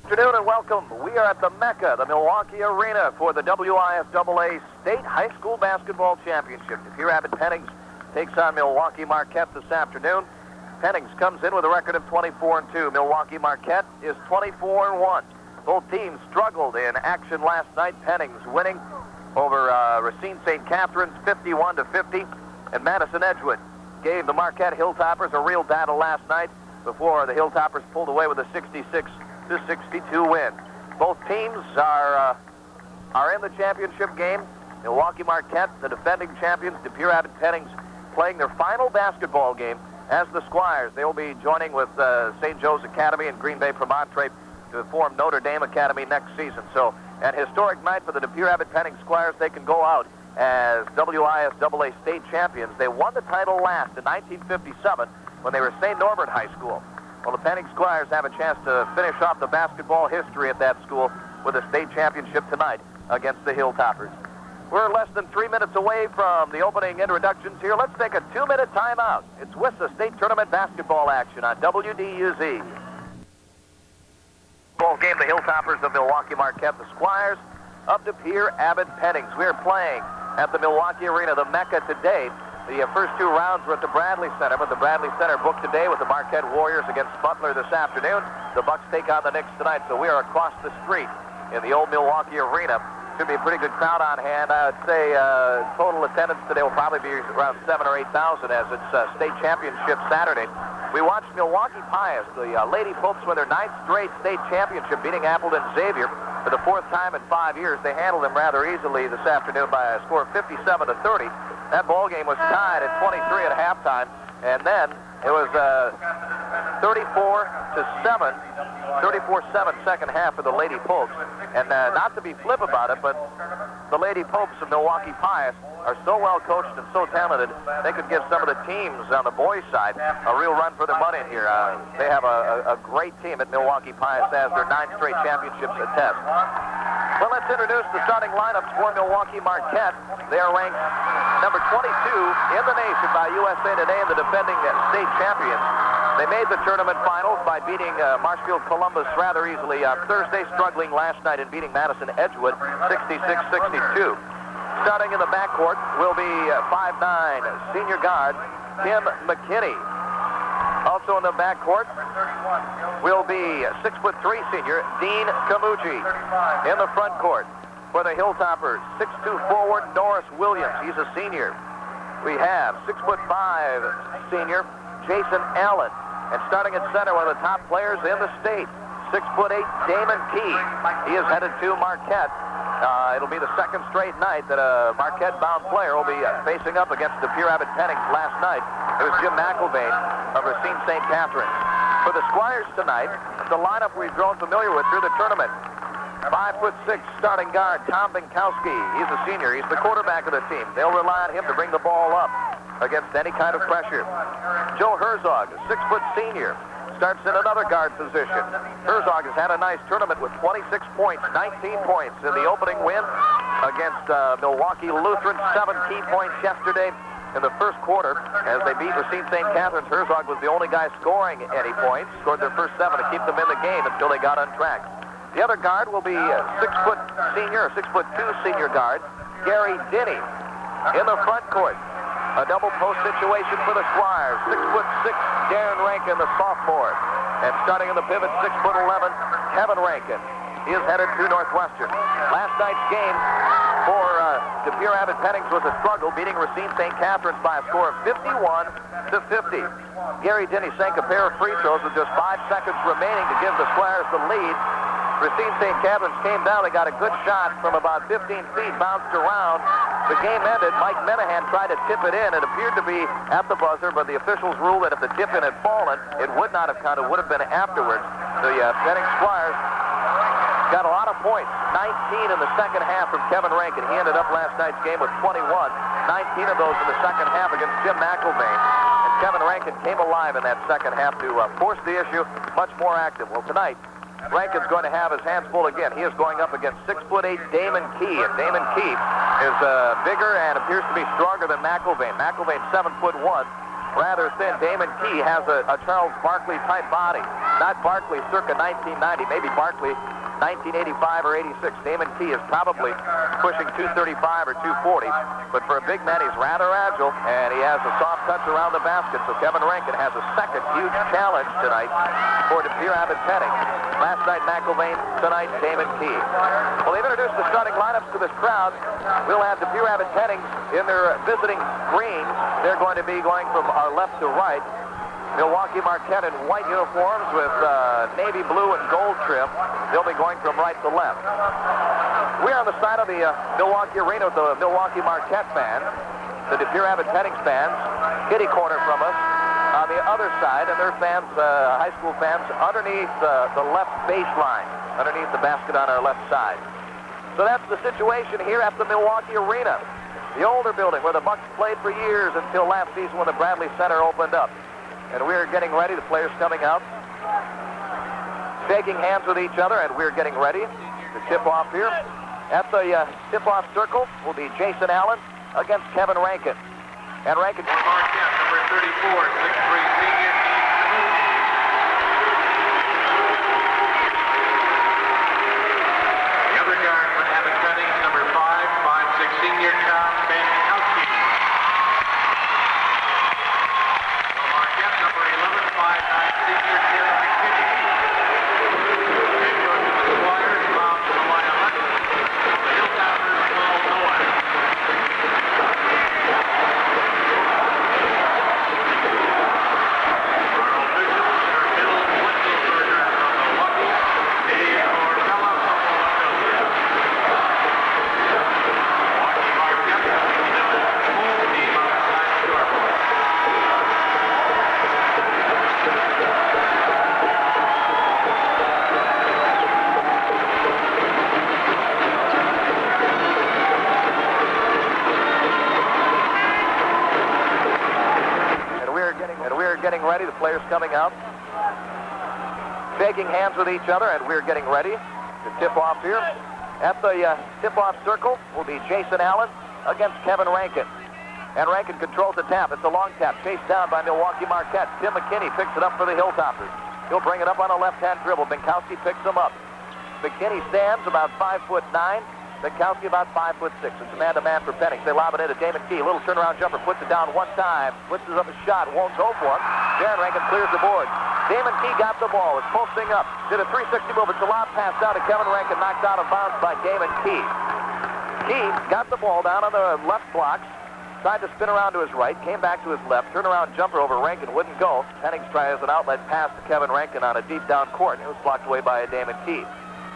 afternoon and welcome. We are at the Mecca, the Milwaukee Arena, for the WISAA State High School Basketball Championship. Here, Abbot Pennings takes on Milwaukee Marquette this afternoon. Pennings comes in with a record of 24-2. Milwaukee Marquette is 24-1. Both teams struggled in action last night. Pennings winning over Racine St. Catherine's 51-50, and Madison Edgewood gave the Marquette Hilltoppers a real battle last night before the Hilltoppers pulled away with a 66-62 win. Both teams are in the championship game. Milwaukee Marquette, the defending champions, De Pere Abbot Pennings, playing their final basketball game as the Squires. They will be joining with St. Joe's Academy and Green Bay Promontory to form Notre Dame Academy next season. So, an historic night for the De Pere Abbot Pennings Squires. They can go out as WISAA state champions. They won the title last in 1957 when they were St. Norbert High School. Well, the Pennings Squires have a chance to finish off the basketball history at that school with a state championship tonight against the Hilltoppers. We're less than 3 minutes away from the opening introductions here. Let's take a 2-minute timeout. It's WISA State Tournament basketball action on WDUZ. Ball game, the Hilltoppers of Milwaukee Marquette, the Squires of De Pere Abbot Pennings. We're playing at the Milwaukee Arena, the Mecca today. The first two rounds were at the Bradley Center, but the Bradley Center booked today with the Marquette Warriors against Butler this afternoon. The Bucks take on the Knicks tonight, so we are across the street in the old Milwaukee Arena. Should be a pretty good crowd on hand. I would say total attendance today will probably be around 7,000 or 8,000 as it's state championship Saturday. We watched Milwaukee Pius, the Lady Popes, win their 9th straight state championship, beating Appleton Xavier for the 4th time in 5 years. They handled them rather easily this afternoon by a score of 57-30. That ball game was tied at 23 at halftime, and then it was 34-7 second half for the Lady Popes. And not to be flip about it, but the Lady Popes of Milwaukee Pius are so well coached and so talented, they could give some of the teams on the boys' side a real run for their money here. They have a great team at Milwaukee Pius as their 9 straight championships attest. Well, let's introduce the starting lineups for Milwaukee Marquette. They are ranked number 22 in the nation by USA Today and the defending state champions. They made the tournament finals by beating Marshfield Columbus rather easily on Thursday, struggling last night and beating Madison Edgewood 66-62. Starting in the backcourt will be 5'9" senior guard Tim McKinney. Also in the backcourt will be 6'3" senior Dean Camucci. In the front court for the Hilltoppers, 6'2" forward Norris Williams. He's a senior. We have 6'5" senior Jason Allen. And starting at center, one of the top players in the state, 6'8" Damon Key. He is headed to Marquette. It'll be the second straight night that a Marquette-bound player will be facing up against De Pere Abbot Pennings. Last night, it was Jim McElvain of Racine St. Catherine's. For the Squires tonight, the lineup we've grown familiar with through the tournament. 5'6" starting guard Tom Binkowski. He's a senior. He's the quarterback of the team. They'll rely on him to bring the ball up against any kind of pressure. Joe Herzog, a 6-foot senior, starts in another guard position. Herzog has had a nice tournament with 26 points, 19 points in the opening win against Milwaukee Lutheran, 7 key points yesterday in the first quarter as they beat Racine St. Catherine's. Herzog was the only guy scoring any points, scored their first 7 to keep them in the game until they got untracked. The other guard will be a 6-foot senior, a 6'2" senior guard, Gary Denny. In the front court, a double post situation for the Squires. 6'6" Darren Rankin, the sophomore. And starting in the pivot, 6'11", Kevin Rankin. He is headed to Northwestern. Last night's game for De Pere Abbot Pennings was a struggle, beating Racine St. Catherine's by a score of 51-50. Gary Denny sank a pair of free throws with just 5 seconds remaining to give the Squires the lead. Racine St. Catherine's came down. They got a good shot from about 15 feet, bounced around. The game ended. Mike Menahan tried to tip it in. It appeared to be at the buzzer, but the officials ruled that if the tip-in had fallen, it would not have counted. It would have been afterwards. The Pennings Squires got a lot of points. 19 in the second half from Kevin Rankin. He ended up last night's game with 21. 19 of those in the second half against Jim McElvain. And Kevin Rankin came alive in that second half to force the issue much more active. Well, tonight, Rankin's going to have his hands full again. He is going up against 6'8" Damon Key. And Damon Key is bigger and appears to be stronger than McElvain. McElvain 7'1", rather thin. Damon Key has a Charles Barkley-type body. Not Barkley circa 1990, maybe Barkley 1985 or 86. Damon Key is probably pushing 235 or 240. But for a big man, he's rather agile, and he has a soft touch around the basket. So Kevin Rankin has a second huge challenge tonight for De Pere, Abbot, Pennings. Last night, McIlvain. Tonight, Damon Key. Well, they've introduced the starting lineups to this crowd. We'll have De Pere, Abbot, Pennings in their visiting greens. They're going to be going from our left to right. Milwaukee Marquette in white uniforms with navy blue and gold trim. They'll be going from right to left. We're on the side of the Milwaukee Arena with the Milwaukee Marquette fans, the De Pere, Abbot, Pennings fans, kitty corner from us on the other side, and their fans, high school fans, underneath the left baseline, underneath the basket on our left side. So that's the situation here at the Milwaukee Arena, the older building where the Bucks played for years until last season when the Bradley Center opened up. And we're getting ready, the players coming out, shaking hands with each other, and we're getting ready to tip off here. At the tip-off circle will be Jason Allen against Kevin Rankin. And Rankin... Marquette, number 34, 6'3", senior. The other guard for Abbot Pennings, number 5, 5'6", senior, Tom Bankowski. Number 11, 5'9", senior, Terry McKinney. Head coach of the Squires, Bob Abbott. The Hilltoppers, Paul Noah. Our officials are Bill Wetzelberger from Milwaukee, Dave Corbella from Philadelphia. Milwaukee Marquette, the home team outside the scoreboard. Getting ready, the players coming out, shaking hands with each other, and we're getting ready to tip off here. At the tip-off circle will be Jason Allen against Kevin Rankin. And Rankin controls the tap. It's a long tap, chased down by Milwaukee Marquette. Tim McKinney picks it up for the Hilltoppers. He'll bring it up on a left-hand dribble. Bankowski picks him up. McKinney stands about 5'9". Bankowski about 5'6". It's a man-to-man for Pennings. They lob it into Damon Key. A little turnaround jumper. Puts it down one time. Blitzes up a shot. Won't go for it. Darren Rankin clears the board. Damon Key got the ball. It's posting up. Did a 360 move. It's a lob pass down to Kevin Rankin. Knocked out of bounds by Damon Key. Key got the ball down on the left blocks. Tried to spin around to his right. Came back to his left. Turnaround jumper over Rankin. Wouldn't go. Pennings tries an outlet pass to Kevin Rankin on a deep down court. It was blocked away by Damon Key.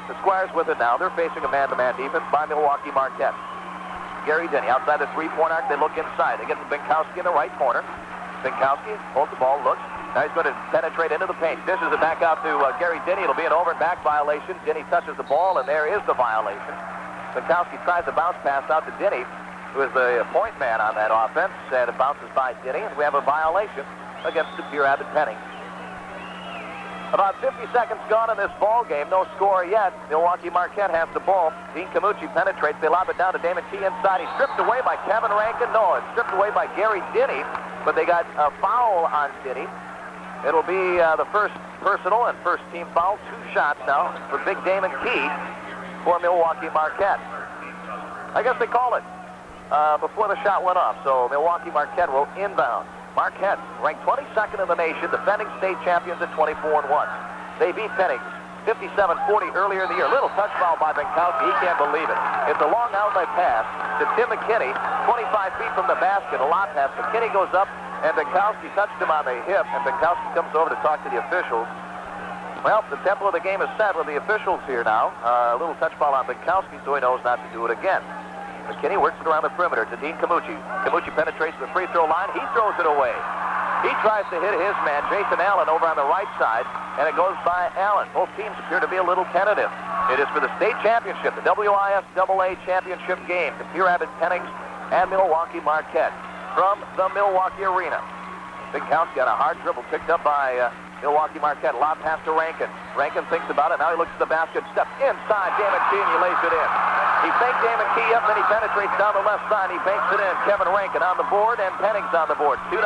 The Squires with it now. They're facing a man-to-man defense by Milwaukee Marquette. Gary Denny outside the three-point arc. They look inside. They get to Bankowski in the right corner. Bankowski holds the ball, looks. Now he's going to penetrate into the paint. Dishes it back out to Gary Denny. It'll be an over and back violation. Denny touches the ball, and there is the violation. Bankowski tries a bounce pass out to Denny, who is the point man on that offense, and it bounces by Denny, and we have a violation against De Pere, Abbot, Pennings. About 50 seconds gone in this ball game. No score yet. Milwaukee Marquette has the ball. Dean Camucci penetrates. They lob it down to Damon Key inside. He's stripped away by Kevin Rankin. No, it's stripped away by Gary Denny, but they got a foul on Denny. It'll be the first personal and first team foul. 2 shots now for Big Damon Key for Milwaukee Marquette. I guess they called it before the shot went off, so Milwaukee Marquette will inbound. Marquette, ranked 22nd in the nation, defending state champions at 24-1. They beat Pennings 57-40 earlier in the year. Little touch foul by Bankowski. He can't believe it. It's a long outlet pass to Tim McKinney, 25 feet from the basket. A lot pass. McKinney goes up, and Bankowski touched him on the hip, and Bankowski comes over to talk to the officials. Well, the tempo of the game is set with the officials here now. A little touch foul on Bankowski, so he knows not to do it again. McKinney works it around the perimeter to Dean Camucci. Camucci penetrates the free throw line. He throws it away. He tries to hit his man, Jason Allen, over on the right side, and it goes by Allen. Both teams appear to be a little tentative. It is for the state championship, the WISAA championship game, De Pere, Abbot, Pennings, and Milwaukee Marquette from the Milwaukee Arena. Bankowski on a hard dribble picked up by Milwaukee Marquette. Lob pass to Rankin. Rankin thinks about it. Now he looks at the basket, steps inside Damon Key, and he lays it in. He faked Damon Key up, then he penetrates down the left side. He banks it in. Kevin Rankin on the board, and Pennings on the board. 2-0.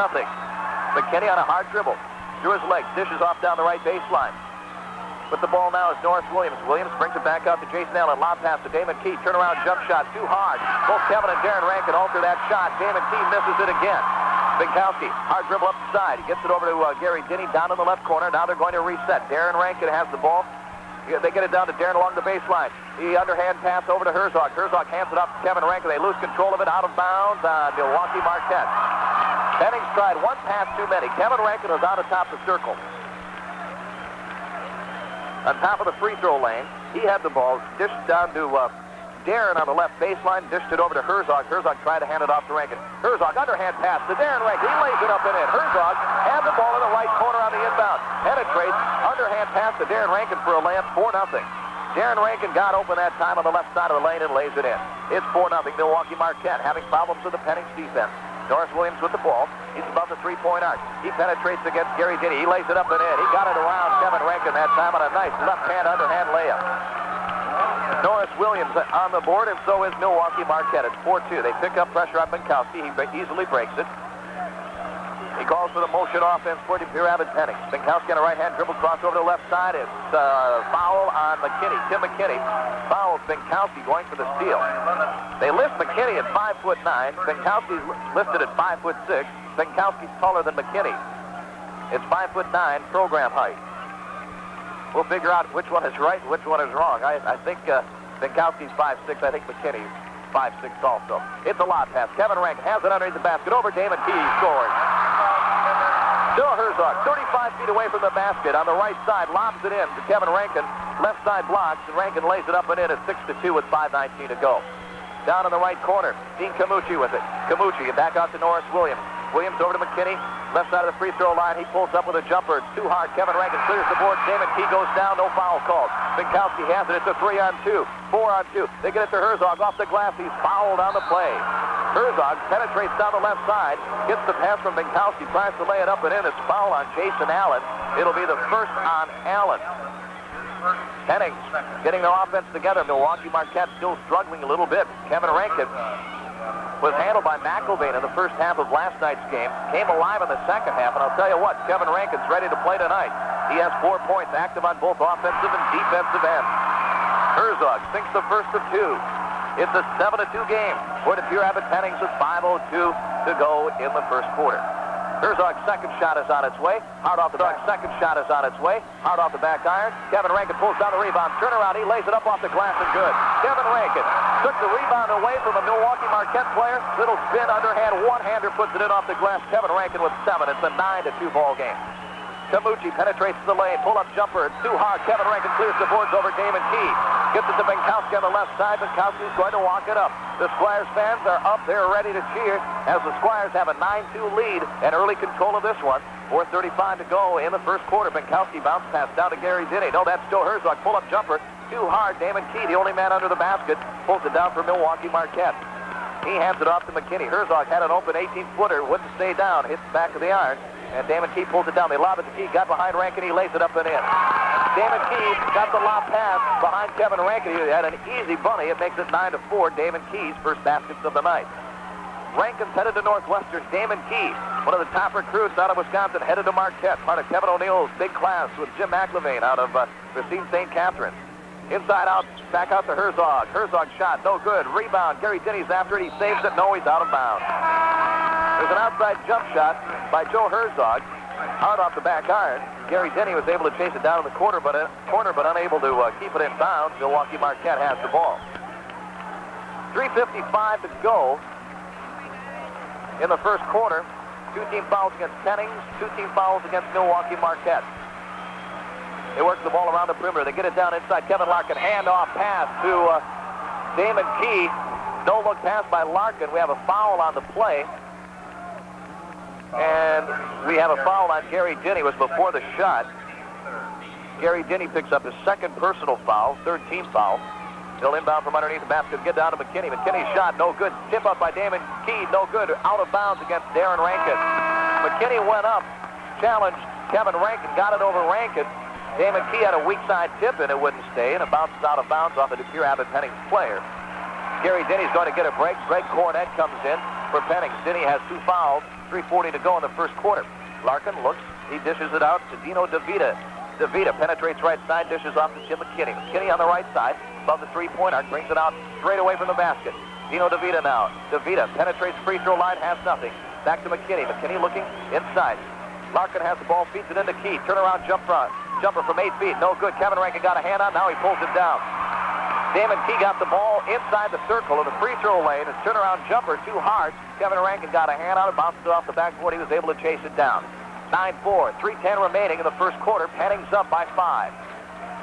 McKinney on a hard dribble. Through his legs, dishes off down the right baseline. With the ball now is Norris Williams. Williams brings it back out to Jason Allen. Lob pass to Damon Key. Turnaround jump shot. Too hard. Both Kevin and Darren Rankin alter that shot. Damon Key misses it again. Binkowski, hard dribble up the side. He gets it over to Gary Denny down in the left corner. Now they're going to reset. Darren Rankin has the ball. They get it down to Darren along the baseline. The underhand pass over to Herzog. Herzog hands it off to Kevin Rankin. They lose control of it out of bounds on Milwaukee Marquette. Pennings tried one pass too many. Kevin Rankin was out atop the circle. On top of the free throw lane, he had the ball, dished down to Darren on the left baseline, dished it over to Herzog. Herzog tried to hand it off to Rankin. Herzog, underhand pass to Darren Rankin. He lays it up and in. Herzog had the ball in the right corner on the inbound. Penetrates, underhand pass to Darren Rankin for a layup, 4-0. Darren Rankin got open that time on the left side of the lane and lays it in. It's 4-0. Milwaukee Marquette having problems with the Pennings defense. Norris Williams with the ball. He's above the three-point arc. He penetrates against Gary Denny. He lays it up and in. He got it around Kevin Rankin that time on a nice left-hand underhand layup. Norris Williams on the board, and so is Milwaukee Marquette. It's 4-2. They pick up pressure on Binkowski. He easily breaks it. He calls for the motion offense for the Abbot Pennings. Binkowski on a right-hand dribble cross over to the left side. It's foul on McKinney. Tim McKinney fouls Binkowski going for the steal. They lift McKinney at 5'9". Binkowski's listed at 5'6". Binkowski's taller than McKinney. It's 5'9", program height. We'll figure out which one is right and which one is wrong. I think Binkowski's 5'6". I think McKinney's 5'6" also. It's a lob pass. Kevin Rankin has it underneath the basket. Over Damon Key. He scores. Still Herzog, 35 feet away from the basket. On the right side, lobs it in to Kevin Rankin. Left side blocks, and Rankin lays it up and in at 6-2 with 5:19 to go. Down in the right corner, Dean Camucci with it. Camucci back out to Norris Williams. Williams over to McKinney. Left side of the free throw line. He pulls up with a jumper. It's too hard. Kevin Rankin clears the board. Damon Key goes down. No foul called. Binkowski has it. It's a 3-on-2. 4-on-2. They get it to Herzog off the glass. He's fouled on the play. Herzog penetrates down the left side. Gets the pass from Binkowski. Tries to lay it up and in. It's foul on Jason Allen. It'll be the first on Allen. Pennings getting their offense together. Milwaukee Marquette still struggling a little bit. Kevin Rankin was handled by McIlvain in the first half of last night's game. Came alive in the second half, and I'll tell you what, Kevin Rankin's ready to play tonight. He has 4 points, active on both offensive and defensive ends. Herzog sinks the first of 2. It's a 7-2 game for the Abbot Pennings with 5:02 to go in the first quarter. Herzog's second shot is on its way. Hard off the back. Second shot is on its way. Hard off the back iron. Kevin Rankin pulls down the rebound. Turnaround. He lays it up off the glass and good. Kevin Rankin took the rebound away from a Milwaukee Marquette player. Little spin underhand. One-hander puts it in off the glass. Kevin Rankin with 7. It's a 9-2 ball game. Camucci penetrates the lane. Pull-up jumper. It's too hard. Kevin Rankin clears the boards over Damon Key. Gets it to Binkowski on the left side. Binkowski's going to walk it up. The Squires fans are up there ready to cheer as the Squires have a 9-2 lead and early control of this one. 4:35 to go in the first quarter. Binkowski bounce pass down to Gary Denny. No, that's Joe Herzog. Pull-up jumper. Too hard. Damon Key, the only man under the basket, pulls it down for Milwaukee Marquette. He hands it off to McKinney. Herzog had an open 18-footer. Wouldn't stay down. Hits the back of the iron. And Damon Key pulls it down. They lob it to Key. Got behind Rankin. He lays it up and in. Damon Key got the lob pass behind Kevin Rankin. He had an easy bunny. It makes it 9-4. Damon Key's first baskets of the night. Rankin's headed to Northwestern. Damon Key, one of the top recruits out of Wisconsin, headed to Marquette. Part of Kevin O'Neill's big class with Jim McIlvain out of Racine St. Catharines. Inside out, back out to Herzog. Herzog shot, no good. Rebound. Gary Denny's after it. He saves it. No, he's out of bounds. There's an outside jump shot by Joe Herzog. Hard off the back iron. Gary Denny was able to chase it down in the corner, but unable to keep it in bounds. Milwaukee Marquette has the ball. 3:55 to go in the first quarter. 2 team fouls against Pennings, 2 team fouls against Milwaukee Marquette. They work the ball around the perimeter. They get it down inside. Kevin Larkin, handoff pass to Damon Key. No look pass by Larkin. We have a foul on the play. And we have a foul on Gary Denny. It was before the shot. Gary Denny picks up his second personal foul, 3rd team foul. He'll inbound from underneath the basket, get down to McKinney. McKinney's shot, no good. Tip up by Damon Key, no good. Out of bounds against Darren Rankin. McKinney went up, challenged Kevin Rankin, got it over Rankin. Damon Key had a weak side tip and it wouldn't stay, and it bounces out of bounds off the Abbot Pennings player. Gary Denny's going to get a break. Greg Cornett comes in for Pennings. Denny has 2 fouls, 3:40 to go in the first quarter. Larkin looks. He dishes it out to Dino DeVita. DeVita penetrates right side, dishes off to Tim McKinney. McKinney on the right side, above the three-point arc, brings it out straight away from the basket. Dino DeVita now. DeVita penetrates free throw line, has nothing. Back to McKinney. McKinney looking inside. Larkin has the ball, feeds it into Key. Turnaround jumper from 8 feet. No good. Kevin Rankin got a hand on. Now he pulls it down. Damon Key got the ball inside the circle of the free throw lane. His turnaround jumper too hard. Kevin Rankin got a hand on it, bounced it off the backboard. He was able to chase it down. 9-4, 3:10 remaining in the first quarter. Pennings up by 5.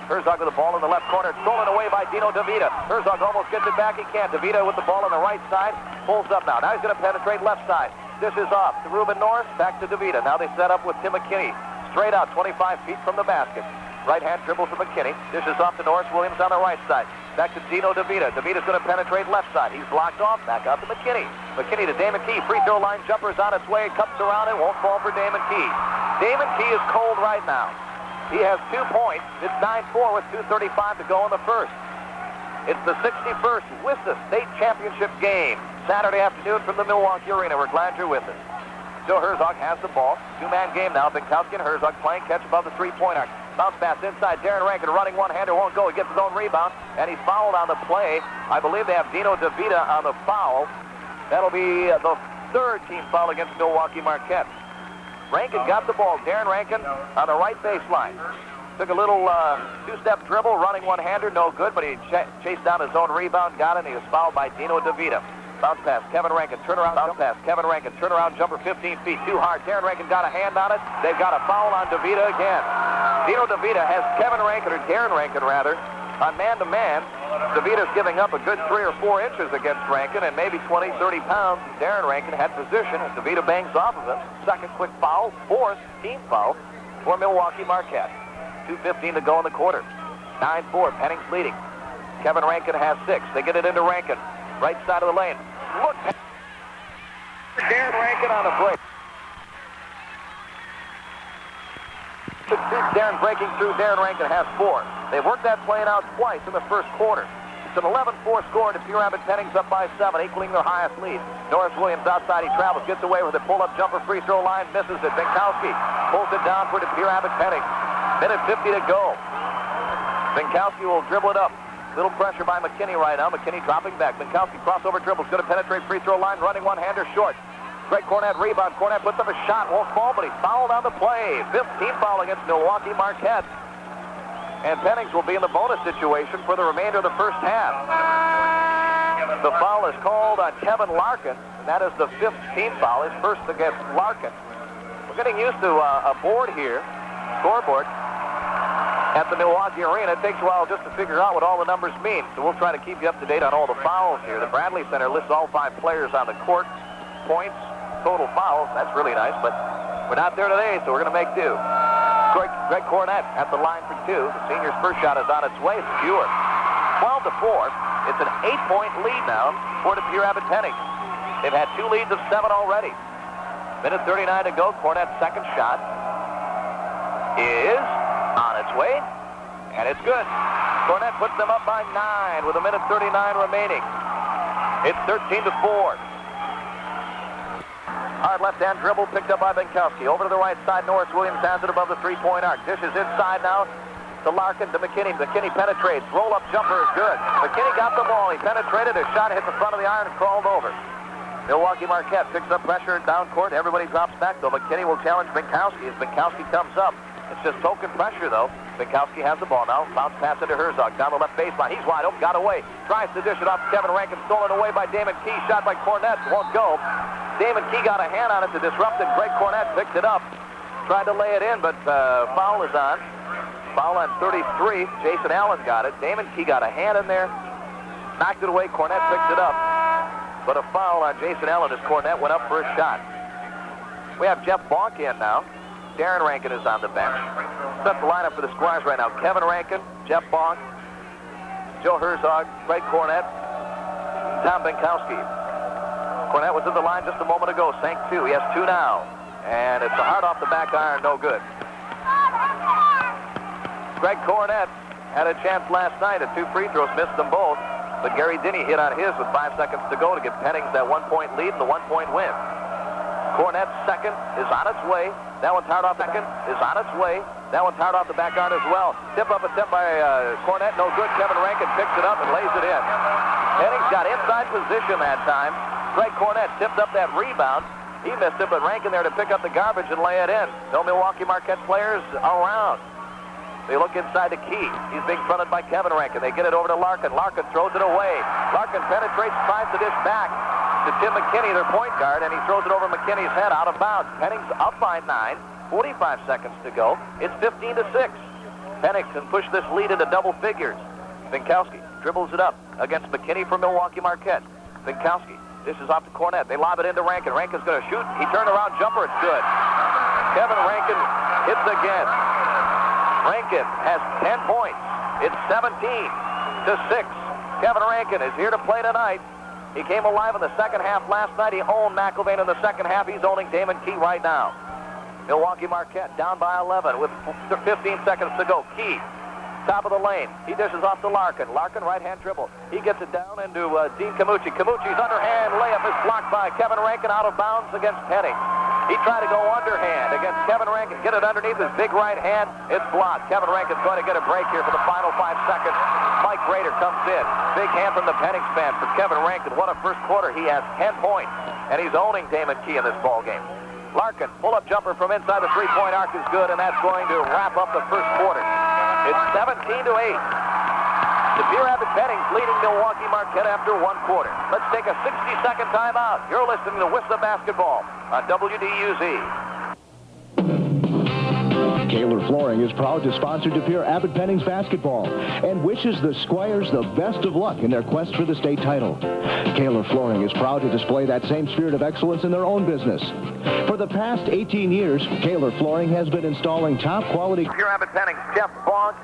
Herzog with the ball in the left corner. Stolen away by Dino DeVita. Herzog almost gets it back. He can't. DeVita with the ball on the right side. Pulls up now. Now he's going to penetrate left side. Dishes off to Ruben Norris. Back to DeVita. Now they set up with Tim McKinney. Straight out 25 feet from the basket. Right-hand dribble for McKinney. Dishes off to Norris Williams on the right side. Back to Dino DeVita. DeVita's going to penetrate left side. He's blocked off. Back out to McKinney. McKinney to Damon Key. Free throw line jumper's on its way. Cups around and won't fall for Damon Key. Damon Key is cold right now. He has 2 points. It's 9-4 with 2:35 to go in the first. It's the 61st WISA State Championship game. Saturday afternoon from the Milwaukee Arena. We're glad you're with us. Joe Herzog has the ball. 2-man game now. Binkowski and Herzog playing catch above the three-point arc. Bounce pass inside. Darren Rankin running one-hander. Won't go. He gets his own rebound. And he's fouled on the play. I believe they have Dino DeVita on the foul. That'll be the third team foul against Milwaukee Marquette. Rankin got the ball. Darren Rankin on the right baseline. Took a little two-step dribble, running one-hander. No good, but he chased down his own rebound. Got it, and he was fouled by Dino DeVita. Bounce pass, Kevin Rankin, turnaround bounce pass, Kevin Rankin, turnaround jumper 15 feet, too hard. Darren Rankin got a hand on it. They've got a foul on DeVita again. Dino DeVita has Kevin Rankin, or Darren Rankin rather, on man-to-man. DeVita's giving up a good 3 or 4 inches against Rankin, and maybe 20, 30 pounds. Darren Rankin had position, and DeVita bangs off of him. Second quick foul, 4th team foul for Milwaukee Marquette. 2:15 to go in the quarter. 9-4, Pennings leading. Kevin Rankin has 6. They get it into Rankin. Right side of the lane. Look. Darren Rankin on a break. Darren breaking through. Darren Rankin has 4. They've worked that play out twice in the first quarter. It's an 11-4 score to Pure Abbott Pennings up by 7, equaling their highest lead. Norris Williams outside. He travels, gets away with it. Pull-up jumper, free throw line, misses it. Binkowski pulls it down for the Pure Abbott Pennings. Minute 50 to go. Binkowski will dribble it up. Little pressure by McKinney right now. McKinney dropping back. Binkowski crossover dribble. Is going to penetrate free throw line. Running one-hander short. Greg Cornett rebound. Cornett puts up a shot. Won't fall, but he's fouled on the play. 5th team foul against Milwaukee Marquette. And Pennings will be in the bonus situation for the remainder of the first half. The foul is called on Kevin Larkin, and that is the 5th team foul. His first against Larkin. We're getting used to a board here, scoreboard, at the Milwaukee Arena. It takes a while just to figure out what all the numbers mean, so we'll try to keep you up to date on all the fouls here. The Bradley Center lists all 5 players on the court, points, total fouls. That's really nice, but we're not there today, so we're going to make do. Greg Cornett at the line for 2. The senior's first shot is on its way. It's pure. 12-4. It's an 8-point lead now for the Pure Abbott Pennings. They've had 2 leads of 7 already. Minute 39 to go. Cornett's second shot is on its way, and it's good. Cornett puts them up by 9 with a minute 39 remaining. It's 13-4. Hard left-hand dribble picked up by Binkowski. Over to the right side, Norris Williams has it above the three-point arc. Dishes inside now to Larkin, to McKinney. McKinney penetrates. Roll-up jumper is good. McKinney got the ball. He penetrated. His shot hit the front of the iron and crawled over. Milwaukee Marquette picks up pressure down court. Everybody drops back, though. McKinney will challenge Binkowski as Binkowski comes up. It's just token pressure, though. Binkowski has the ball now. Bounce pass into Herzog. Down the left baseline. He's wide open. Got away. Tries to dish it off to Kevin Rankin. Stolen away by Damon Key. Shot by Cornett. Won't go. Damon Key got a hand on it to disrupt it. Greg Cornett picked it up. Tried to lay it in, but foul is on. Foul on 33. Jason Allen got it. Damon Key got a hand in there. Knocked it away. Cornett picked it up. But a foul on Jason Allen as Cornett went up for a shot. We have Jeff Bonk in now. Darren Rankin is on the bench. That's the lineup for the Squires right now. Kevin Rankin, Jeff Bonk, Joe Herzog, Greg Cornett, Tom Binkowski. Cornett was in the line just a moment ago. Sank 2. He has 2 now. And it's a hard off the back iron. No good. Greg Cornett had a chance last night at 2 free throws. Missed them both. But Gary Denny hit on his with 5 seconds to go to give Pennings that 1-point lead and the 1-point win. Cornette's second is on its way. That one's hard off the second is on its way. That one's hard off the back iron as well. Tip up attempt by Cornette. No good. Kevin Rankin picks it up and lays it in. Pennings got inside position that time. Greg Cornette tipped up that rebound. He missed it, but Rankin there to pick up the garbage and lay it in. No Milwaukee Marquette players around. They look inside the key. He's being fronted by Kevin Rankin. They get it over to Larkin. Larkin throws it away. Larkin penetrates, tries to dish back to Tim McKinney, their point guard, and he throws it over McKinney's head out of bounds. Pennings up by 9, 45 seconds to go. It's 15-6. Pennings can push this lead into double figures. Binkowski dribbles it up against McKinney for Milwaukee Marquette. Binkowski dishes off to Cornette. They lob it into Rankin. Rankin's going to shoot. He turned around jumper. It's good. Kevin Rankin hits again. Rankin has 10 points. It's 17-6. Kevin Rankin is here to play tonight. He came alive in the second half last night. He owned McIlvain in the second half. He's owning Damon Key right now. Milwaukee Marquette down by 11 with 15 seconds to go. Key, top of the lane. He dishes off to Larkin. Larkin, right-hand dribble. He gets it down into Dean Camucci. Camucci's underhand layup is blocked by Kevin Rankin out of bounds against Pennings. He tried to go underhand against Kevin Rankin. Get it underneath his big right hand. It's blocked. Kevin Rankin's going to get a break here for the final 5 seconds. Mike Rader comes in. Big hand from the Pennings fan for Kevin Rankin. What a first quarter. He has 10 points, and he's owning Damon Key in this ball game. Larkin, pull-up jumper from inside the three-point arc is good, and that's going to wrap up the first quarter. It's 17-8. Superior Abbot Pennings leading Milwaukee Marquette after 1 quarter. Let's take a 60-second timeout. You're listening to Wissa Basketball on WDUZ. Kaler Flooring is proud to sponsor De Pere Abbot Pennings basketball and wishes the Squires the best of luck in their quest for the state title. Kaler Flooring is proud to display that same spirit of excellence in their own business. For the past 18 years, Kaler Flooring has been installing top quality. De Pere Abbot Pennings, Jeff Bonk,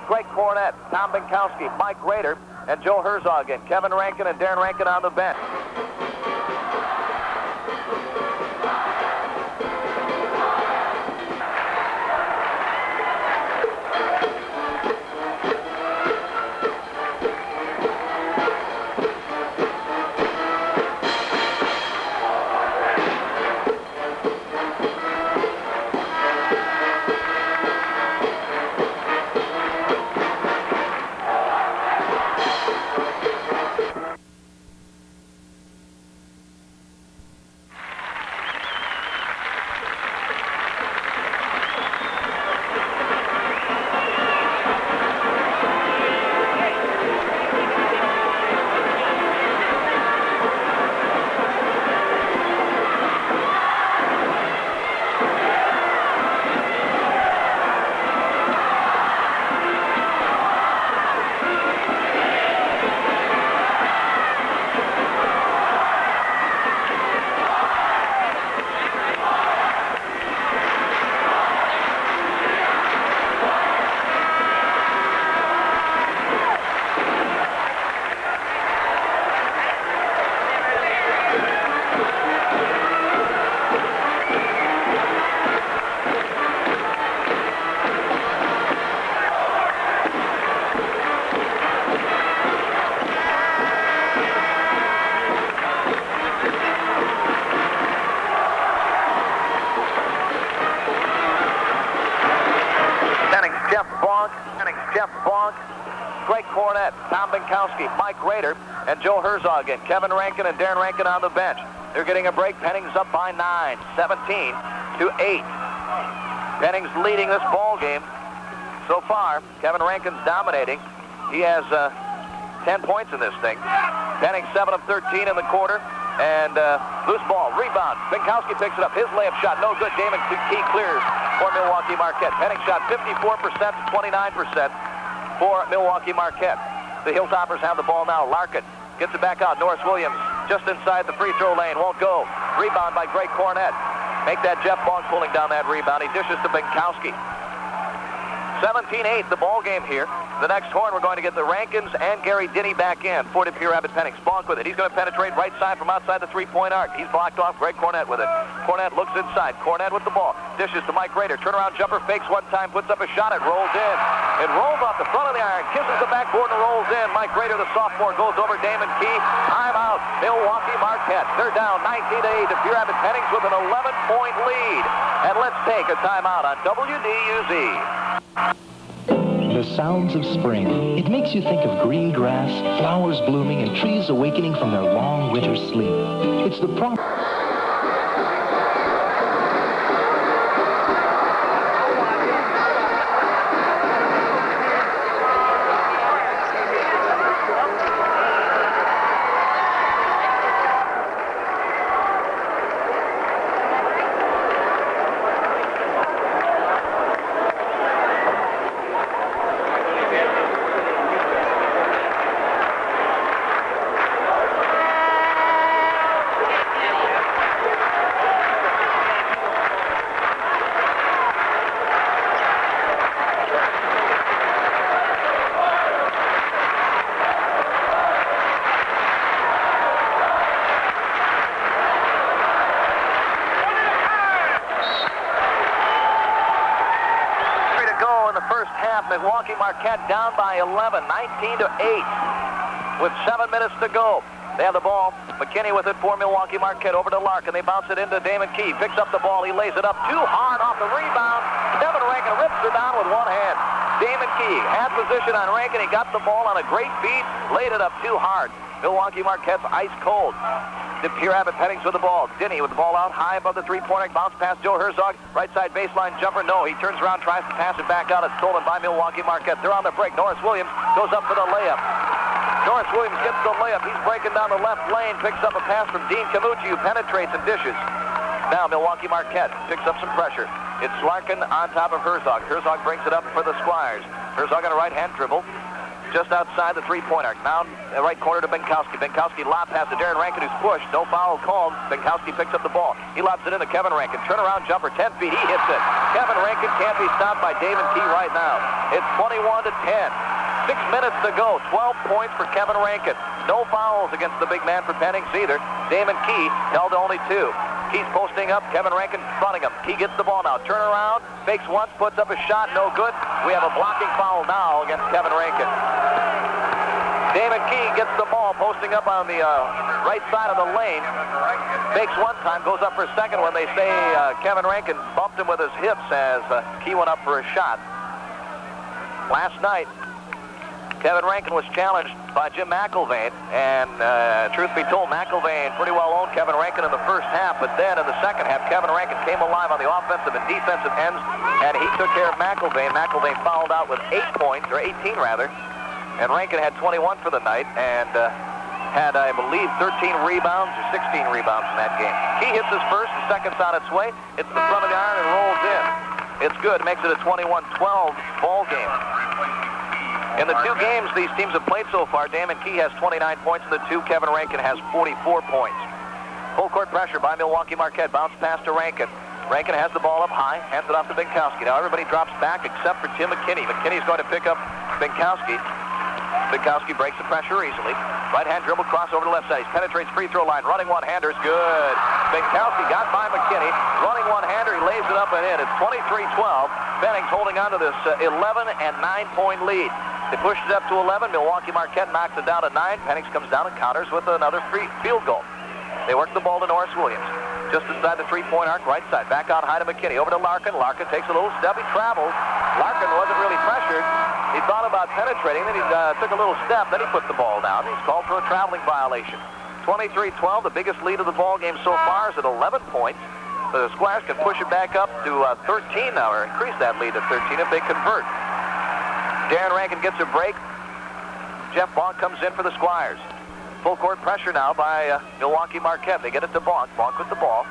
Greg Cornette, Tom Binkowski, Mike Rader, and Joe Herzog, and Kevin Rankin and Darren Rankin on the bench. Jeff Bonk, Greg Cornette, Tom Binkowski, Mike Rader, and Joe Herzog, and Kevin Rankin and Darren Rankin on the bench. They're getting a break. Pennings up by 9, 17-8. Pennings leading this ball game so far. Kevin Rankin's dominating. He has 10 points in this thing. Pennings 7 of 13 in the quarter. And loose ball, rebound. Binkowski picks it up. His layup shot, no good. Damon Key clears for Milwaukee Marquette. Pennings shot 54% to 29% for Milwaukee Marquette. The Hilltoppers have the ball now. Larkin gets it back out. Norris Williams just inside the free throw lane. Won't go. Rebound by Greg Cornette. Make that Jeff Bonk pulling down that rebound. He dishes to Binkowski. 17-8, the ball game here. The next horn, we're going to get the Rankins and Gary Denny back in for De Pere Abbott Pennings. Bonk with it. He's going to penetrate right side from outside the three-point arc. He's blocked off. Greg Cornett with it. Cornett looks inside. Cornett with the ball. Dishes to Mike Rader. Turnaround jumper, fakes one time, puts up a shot. It rolls in. It rolls off the front of the iron, kisses the backboard and rolls in. Mike Rader, the sophomore, goes over Damon Key. Time out. Milwaukee Marquette. They're down 19-8. De Pere Abbott Pennings with an 11-point lead. And let's take a timeout on WDUZ. The sounds of spring. It makes you think of green grass, flowers blooming, and trees awakening from their long winter sleep. It's the Milwaukee Marquette down by 11, 19-8, with 7 minutes to go. They have the ball. McKinney with it for Milwaukee Marquette. Over to Larkin. They bounce it into Damon Key. Picks up the ball. He lays it up too hard off the rebound. Kevin Rankin rips her down with one hand. Damon Key had position on Rankin. He got the ball on a great beat. Laid it up too hard. Milwaukee Marquette's ice cold. De Pere Abbott Pennings with the ball. Denny with the ball out high above the three-pointer. Bounce past Joe Herzog. Right side baseline jumper. No, he turns around, tries to pass it back out. It's stolen by Milwaukee Marquette. They're on the break. Norris Williams goes up for the layup. Norris Williams gets the layup. He's breaking down the left lane. Picks up a pass from Dean Camucci, who penetrates and dishes. Now Milwaukee Marquette picks up some pressure. It's Larkin on top of Herzog. Herzog brings it up for the Squires. Herzog on a right-hand dribble. Just outside the three-point arc. Now, right corner to Benkowski. Benkowski lob pass to Darren Rankin, who's pushed. No foul called. Benkowski picks up the ball. He lobs it into Kevin Rankin. Turnaround jumper, 10 feet. He hits it. Kevin Rankin can't be stopped by Damon Key right now. It's 21-10. 6 minutes to go. 12 points for Kevin Rankin. No fouls against the big man for Pennings either. Damon Key held to only 2. Key's posting up. Kevin Rankin fronting him. Key gets the ball now. Turn around. Fakes once. Puts up a shot. No good. We have a blocking foul now against Kevin Rankin. Damon Key gets the ball, posting up on the right side of the lane. Fakes one time, goes up for a second when they say Kevin Rankin bumped him with his hips as Key went up for a shot. Last night, Kevin Rankin was challenged by Jim McIlvaine, and truth be told, McIlvaine pretty well owned Kevin Rankin in the first half, but then in the second half, Kevin Rankin came alive on the offensive and defensive ends, and he took care of McIlvaine. McIlvaine fouled out with 8 points, or 18 rather, and Rankin had 21 for the night, and had, I believe, 13 rebounds or 16 rebounds in that game. Key hits his first, the second's on its way. It's the front of the iron and rolls in. It's good, makes it a 21-12 ball game. In the 2 games these teams have played so far, Damon Key has 29 points in the 2. Kevin Rankin has 44 points. Full court pressure by Milwaukee Marquette. Bounce pass to Rankin. Rankin has the ball up high, hands it off to Benkowski. Now everybody drops back except for Tim McKinney. McKinney's going to pick up Benkowski. Benkowski breaks the pressure easily. Right-hand dribble cross over to the left side. He penetrates free throw line. Running one-hander's good. Benkowski got by McKinney. Running one-hander, he lays it up and in. It's 23-12. Pennings holding on to this 11 and 9-point lead. They pushed it up to 11. Milwaukee Marquette knocks it down to 9. Pennings comes down and counters with another field goal. They work the ball to Norris Williams. Just inside the three-point arc, right side. Back out high to McKinney. Over to Larkin. Larkin takes a little step. He travels. Larkin wasn't really pressured. He thought about penetrating. Then he took a little step. Then he put the ball down. He's called for a traveling violation. 23-12. The biggest lead of the ball game so far is at 11 points. The Squires can push it back up to 13 now, or increase that lead to 13 if they convert. Darren Rankin gets a break. Jeff Bonk comes in for the Squires. Full court pressure now by Milwaukee Marquette. They get it to Bonk. Bonk with the ball.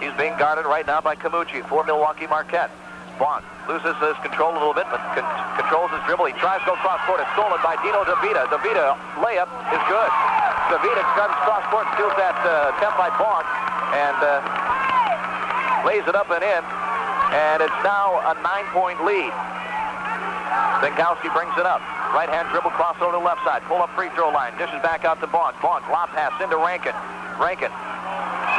He's being guarded right now by Camucci for Milwaukee Marquette. Bonk loses his control a little bit, but controls his dribble. He tries to go cross court. It's stolen by Dino DeVita. DeVita layup is good. DeVita comes cross court, steals that attempt by Bonk, and lays it up and in. And it's now a 9-point lead. Binkowski brings it up. Right-hand dribble, cross over to the left side. Pull up free throw line. Dishes back out to Bonk. Bonk, lob pass into Rankin. Rankin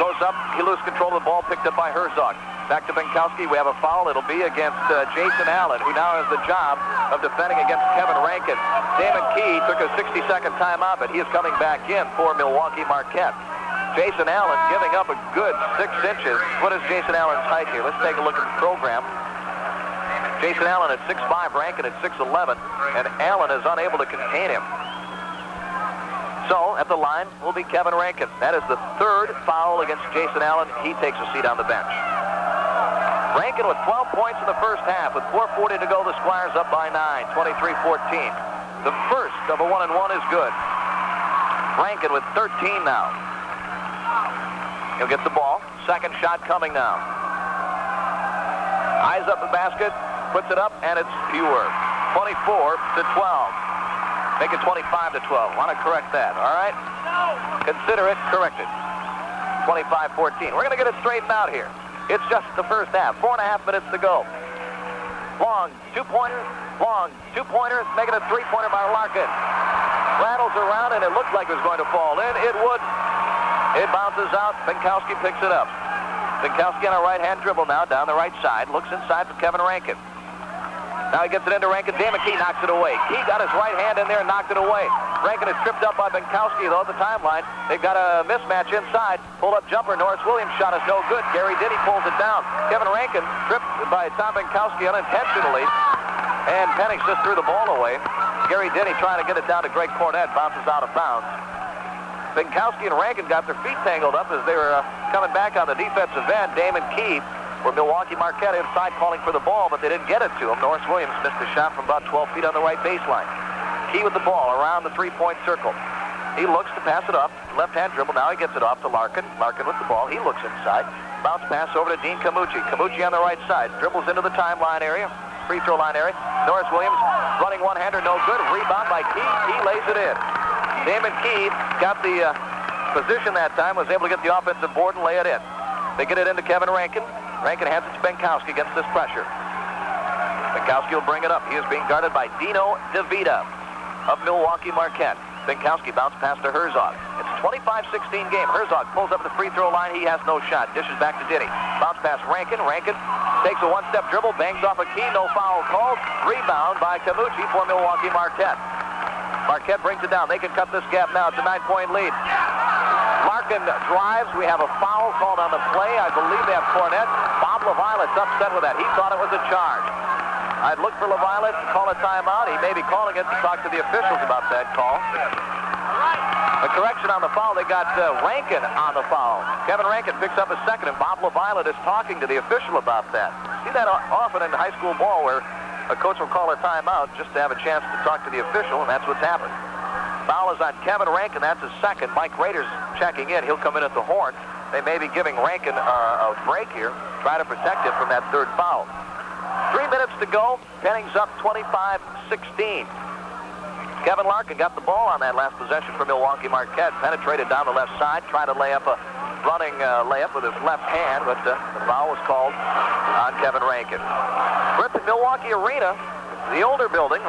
goes up. He loses control of the ball, picked up by Herzog. Back to Binkowski. We have a foul. It'll be against Jason Allen, who now has the job of defending against Kevin Rankin. Damon Key took a 60-second timeout, but he is coming back in for Milwaukee Marquette. Jason Allen giving up a good 6 inches. What is Jason Allen's height here? Let's take a look at the program. Jason Allen at 6'5", Rankin at 6'11", and Allen is unable to contain him. So, at the line will be Kevin Rankin. That is the 3rd foul against Jason Allen. He takes a seat on the bench. Rankin with 12 points in the first half. With 4:40 to go, the Squires up by 9, 23-14. The first of a 1-and-1 is good. Rankin with 13 now. He'll get the ball. Second shot coming now. Eyes up the basket, puts it up, and it's pure. 24-12. Make it 25-12. Want to correct that, all right? Consider it corrected. 25-14. We're going to get it straightened out here. It's just the first half. 4.5 minutes to go. Long, two-pointer. Long, two-pointer. Making a three-pointer by Larkin. Rattles around, and it looked like it was going to fall in. It would. It bounces out. Binkowski picks it up. Binkowski on a right-hand dribble now down the right side. Looks inside for Kevin Rankin. Now he gets it into Rankin. Damon Key knocks it away. Key got his right hand in there and knocked it away. Rankin is tripped up by Binkowski, though, at the timeline. They've got a mismatch inside. Pull-up jumper. Norris Williams' shot is no good. Gary Denny pulls it down. Kevin Rankin tripped by Tom Binkowski unintentionally. And Pennings just threw the ball away. Gary Denny trying to get it down to Greg Cornett. Bounces out of bounds. Binkowski and Rankin got their feet tangled up as they were coming back on the defensive end. Damon Key for Milwaukee Marquette inside calling for the ball, but they didn't get it to him. Norris Williams missed a shot from about 12 feet on the right baseline. Key with the ball around the three-point circle. He looks to pass it up. Left-hand dribble. Now he gets it off to Larkin. Larkin with the ball. He looks inside. Bounce pass over to Dean Camucci. Camucci on the right side. Dribbles into the timeline area. Free throw line area. Norris Williams running one-hander. No good. Rebound by Key. He lays it in. Damon Key got the position that time, was able to get the offensive board and lay it in. They get it into Kevin Rankin. Rankin hands it to Binkowski against this pressure. Binkowski will bring it up. He is being guarded by Dino DeVita of Milwaukee Marquette. Binkowski bounce pass to Herzog. It's a 25-16 game. Herzog pulls up at the free throw line. He has no shot. Dishes back to Denny. Bounce pass Rankin. Rankin takes a one-step dribble, bangs off a Key. No foul called. Rebound by Camucci for Milwaukee Marquette. Marquette brings it down. They can cut this gap now. It's a 9-point lead. Larkin drives. We have a foul called on the play. I believe they have Cornett. Bob LaViolette's upset with that. He thought it was a charge. I'd look for LaViolette to call a timeout. He may be calling it to talk to the officials about that call. A correction on the foul. They got Rankin on the foul. Kevin Rankin picks up a second, and Bob LaViolette is talking to the official about that. See that often in high school ball where a coach will call a timeout just to have a chance to talk to the official, and that's what's happened. Foul is on Kevin Rankin. That's his second. Mike Rader's checking in. He'll come in at the horn. They may be giving Rankin a break here, try to protect him from that third foul. 3 minutes to go. Pennings up 25-16. Kevin Larkin got the ball on that last possession for Milwaukee Marquette. Penetrated down the left side, tried to lay up a running layup with his left hand, but the foul was called on Kevin Rankin. We're at the Milwaukee Arena, the older building.